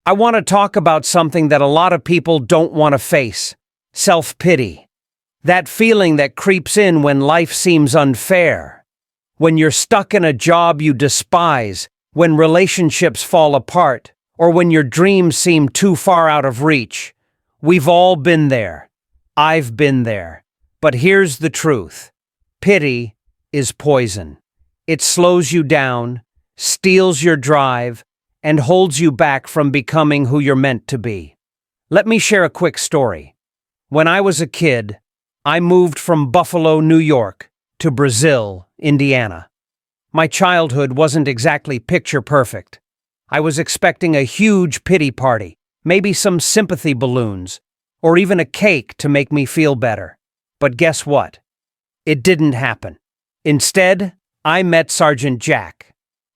I want to talk about something that a lot of people don't want to face: self-pity. That feeling that creeps in when life seems unfair. When you're stuck in a job you despise, when relationships fall apart, or when your dreams seem too far out of reach. We've all been there. I've been there. But here's the truth. Pity is poison. It slows you down, steals your drive, and holds you back from becoming who you're meant to be. Let me share a quick story. When I was a kid, I moved from Buffalo, New York, to Brazil, Indiana. My childhood wasn't exactly picture perfect. I was expecting a huge pity party, maybe some sympathy balloons, or even a cake to make me feel better. But guess what? It didn't happen. Instead, I met Sergeant Jack,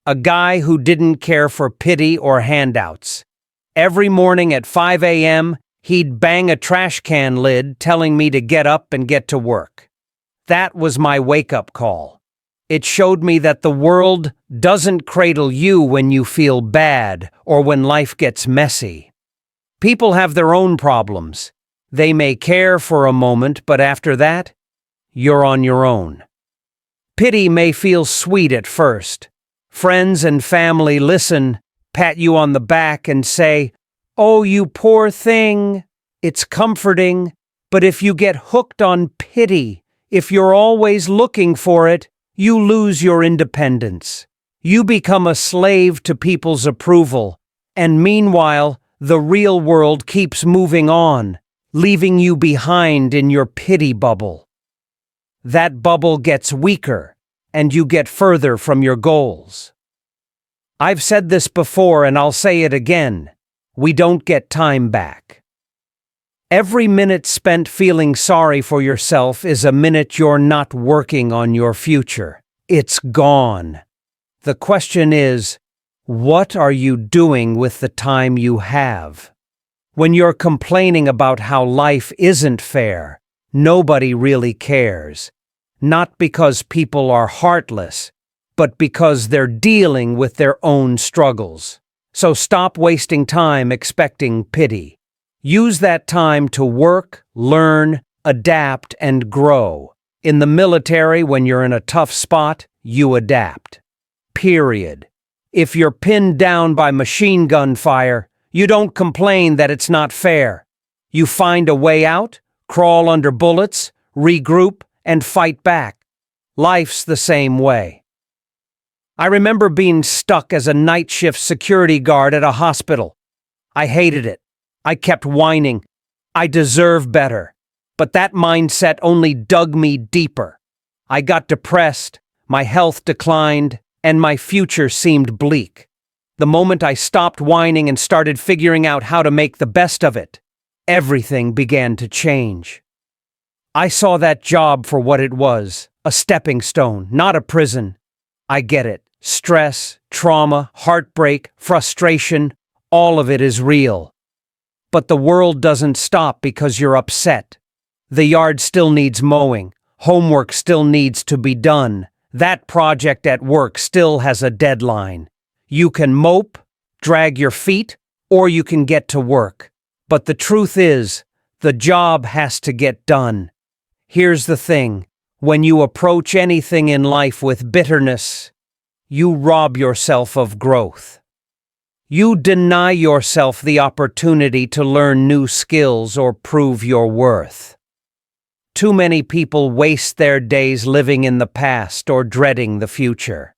a guy who didn't care for pity or handouts. Every morning at 5 a.m., he'd bang a trash can lid telling me to get up and get to work. That was my wake-up call. It showed me that the world doesn't cradle you when you feel bad or when life gets messy. People have their own problems. They may care for a moment, but after that, you're on your own. Pity may feel sweet at first. Friends and family listen, pat you on the back and say, "Oh, you poor thing." It's comforting, but if you get hooked on pity, if you're always looking for it, you lose your independence. You become a slave to people's approval, and meanwhile, the real world keeps moving on, leaving you behind in your pity bubble. That bubble gets weaker, and you get further from your goals. I've said this before and I'll say it again. We don't get time back. Every minute spent feeling sorry for yourself is a minute you're not working on your future. It's gone. The question is, what are you doing with the time you have? When you're complaining about how life isn't fair, nobody really cares. Not because people are heartless, but because they're dealing with their own struggles. So stop wasting time expecting pity. Use that time to work, learn, adapt, and grow. In the military, when you're in a tough spot, you adapt. Period. If you're pinned down by machine gun fire, you don't complain that it's not fair. You find a way out, crawl under bullets, regroup, and fight back. Life's the same way. I remember being stuck as a night shift security guard at a hospital. I hated it. I kept whining. I deserve better. But that mindset only dug me deeper. I got depressed, my health declined, and my future seemed bleak. The moment I stopped whining and started figuring out how to make the best of it, everything began to change. I saw that job for what it was, a stepping stone, not a prison. I get it. Stress, trauma, heartbreak, frustration, all of it is real. But the world doesn't stop because you're upset. The yard still needs mowing. Homework still needs to be done. That project at work still has a deadline. You can mope, drag your feet, or you can get to work. But the truth is, the job has to get done. Here's the thing. When you approach anything in life with bitterness, you rob yourself of growth. You deny yourself the opportunity to learn new skills or prove your worth. Too many people waste their days living in the past or dreading the future.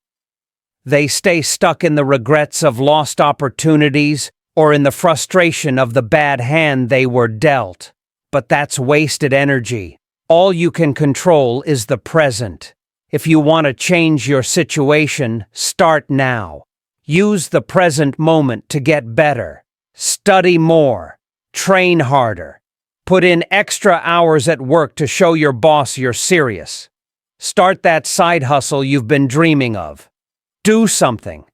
They stay stuck in the regrets of lost opportunities or in the frustration of the bad hand they were dealt. But that's wasted energy. All you can control is the present. If you want to change your situation, start now. Use the present moment to get better. Study more. Train harder. Put in extra hours at work to show your boss you're serious. Start that side hustle you've been dreaming of. Do something.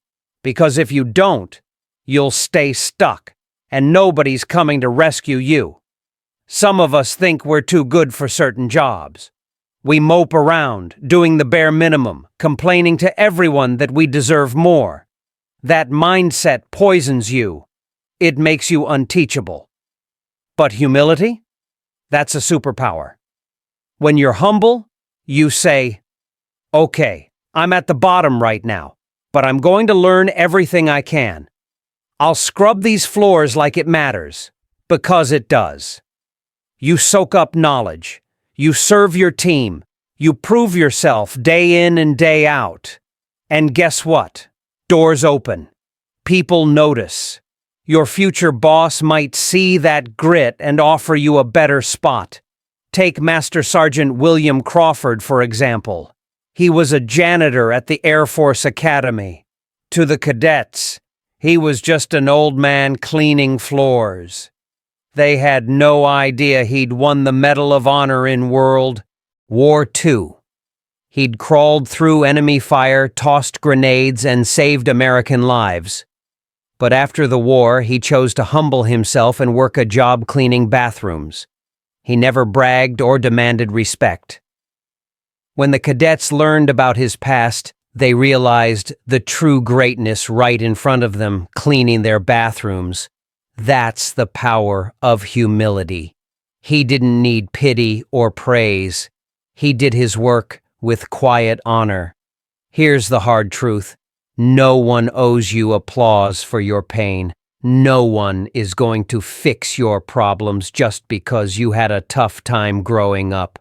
Because if you don't, you'll stay stuck, and nobody's coming to rescue you. Some of us think we're too good for certain jobs. We mope around, doing the bare minimum, complaining to everyone that we deserve more. That mindset poisons you. It makes you unteachable. But humility? That's a superpower. When you're humble, you say, okay, I'm at the bottom right now, but I'm going to learn everything I can. I'll scrub these floors like it matters, because it does. You soak up knowledge. You serve your team. You prove yourself day in and day out. And guess what? Doors open. People notice. Your future boss might see that grit and offer you a better spot. Take Master Sergeant William Crawford, for example. He was a janitor at the Air Force Academy. To the cadets, he was just an old man cleaning floors. They had no idea he'd won the Medal of Honor in World War II. He'd crawled through enemy fire, tossed grenades, and saved American lives. But after the war, he chose to humble himself and work a job cleaning bathrooms. He never bragged or demanded respect. When the cadets learned about his past, they realized the true greatness right in front of them, cleaning their bathrooms. That's the power of humility. He didn't need pity or praise. He did his work with quiet honor. Here's the hard truth. No one owes you applause for your pain. No one is going to fix your problems just because you had a tough time growing up.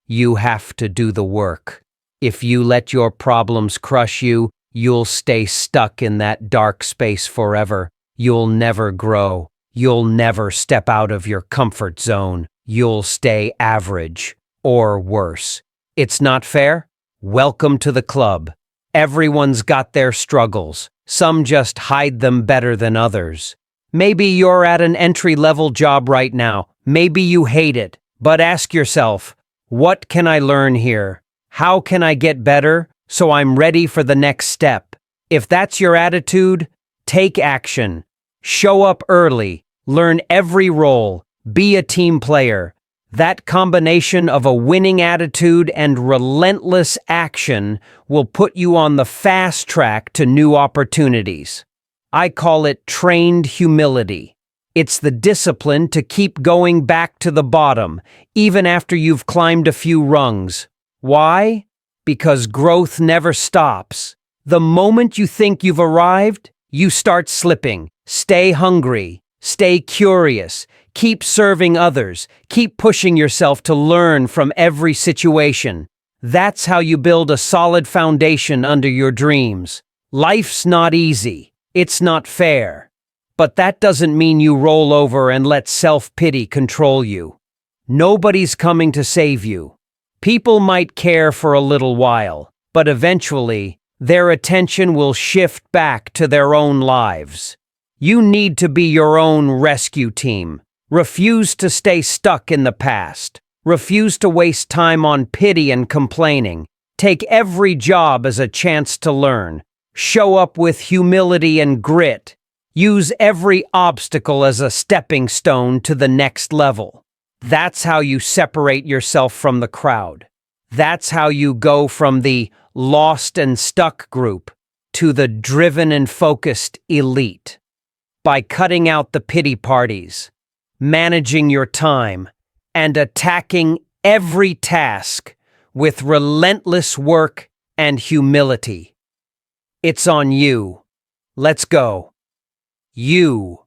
You have to do the work. If you let your problems crush you, you'll stay stuck in that dark space forever. You'll never grow. You'll never step out of your comfort zone. You'll stay average, or worse. It's not fair? Welcome to the club. Everyone's got their struggles. Some just hide them better than others. Maybe you're at an entry-level job right now. Maybe you hate it. But ask yourself, what can I learn here? How can I get better so I'm ready for the next step? If that's your attitude, take action. Show up early. Learn every role. Be a team player. That combination of a winning attitude and relentless action will put you on the fast track to new opportunities. I call it trained humility. It's the discipline to keep going back to the bottom, even after you've climbed a few rungs. Why? Because growth never stops. The moment you think you've arrived, you start slipping. Stay hungry. Stay curious. Keep serving others. Keep pushing yourself to learn from every situation. That's how you build a solid foundation under your dreams. Life's not easy. It's not fair. But that doesn't mean you roll over and let self-pity control you. Nobody's coming to save you. People might care for a little while, but eventually, their attention will shift back to their own lives. You need to be your own rescue team. Refuse to stay stuck in the past. Refuse to waste time on pity and complaining. Take every job as a chance to learn. Show up with humility and grit. Use every obstacle as a stepping stone to the next level. That's how you separate yourself from the crowd. That's how you go from the lost and stuck group to the driven and focused elite. By cutting out the pity parties, managing your time, and attacking every task with relentless work and humility. It's on you. Let's go. You